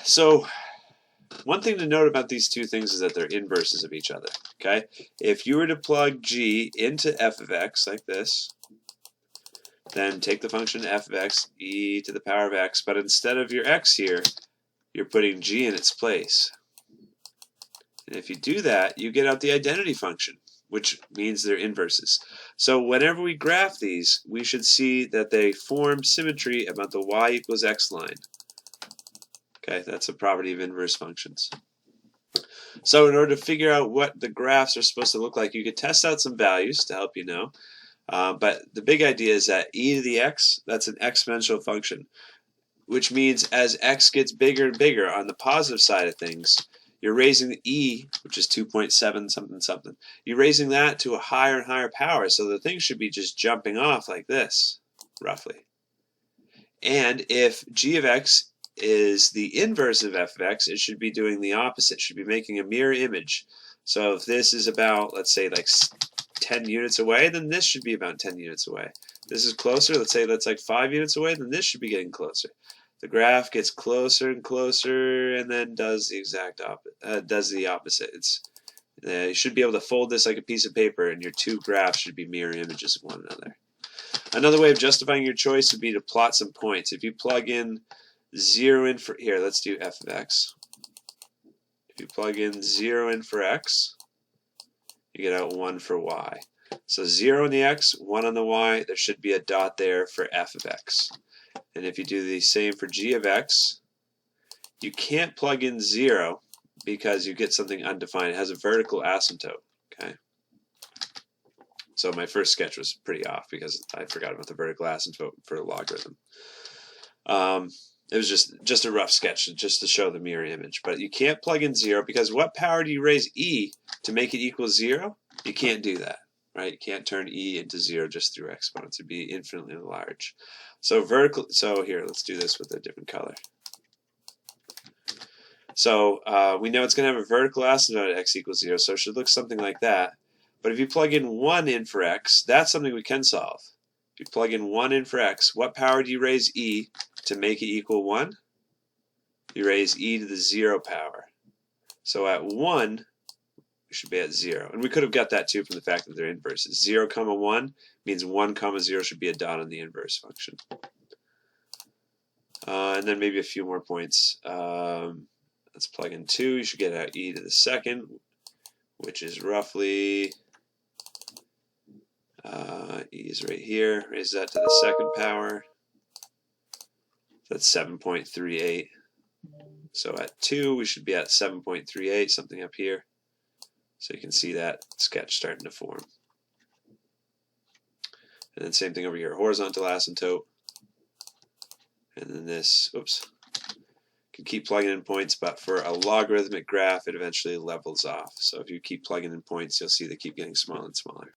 So one thing to note about these two things is that they're inverses of each other. Okay, if you were to plug g into f of x like this, then take the function f of x, e to the power of x, but instead of your x here, you're putting g in its place. And if you do that, you get out the identity function, which means they're inverses. So whenever we graph these, we should see that they form symmetry about the y equals x line. Okay, that's a property of inverse functions. So in order to figure out what the graphs are supposed to look like, you could test out some values to help you know. But the big idea is that e to the x, that's an exponential function, which means as x gets bigger and bigger on the positive side of things, you're raising the e, which is 2.7 something something, you're raising that to a higher and higher power, so the thing should be just jumping off like this, roughly. And if g of x is the inverse of f of x, it should be doing the opposite. It should be making a mirror image. So if this is about, let's say, like 10 units away, then this should be about 10 units away. This is closer, let's say that's like 5 units away, then this should be getting closer. The graph gets closer and closer, and then does the exact opposite. You should be able to fold this like a piece of paper, and your two graphs should be mirror images of one another. Another way of justifying your choice would be to plot some points. If you plug in 0 in for, here, let's do f of x. If you plug in 0 in for x, you get out 1 for y. So 0 on the x, 1 on the y, there should be a dot there for f of x. And if you do the same for g of x, you can't plug in 0 because you get something undefined. It has a vertical asymptote. Okay. So my first sketch was pretty off because I forgot about the vertical asymptote for a logarithm. It was just a rough sketch just to show the mirror image. But you can't plug in 0 because what power do you raise e to make it equal 0? You can't do that, right? You can't turn e into 0 just through exponents. It'd be infinitely large. So here, let's do this with a different color. So we know it's going to have a vertical asymptote at x equals 0, so it should look something like that. But if you plug in 1 in for x, that's something we can solve. If you plug in 1 in for x, what power do you raise e to make it equal 1? You raise e to the 0 power. So at 1, we should be at 0. And we could have got that too from the fact that they're inverses. 0, 1 means 1, 0 should be a dot on the inverse function. And then maybe a few more points. Let's plug in 2. You should get out e to the 2nd, which is roughly... e is right here. Raise that to the 2nd power. That's 7.38. So at 2, we should be at 7.38, something up here. So you can see that sketch starting to form. And then same thing over here, horizontal asymptote. And then this, oops. You can keep plugging in points, but for a logarithmic graph, it eventually levels off. So if you keep plugging in points, you'll see they keep getting smaller and smaller.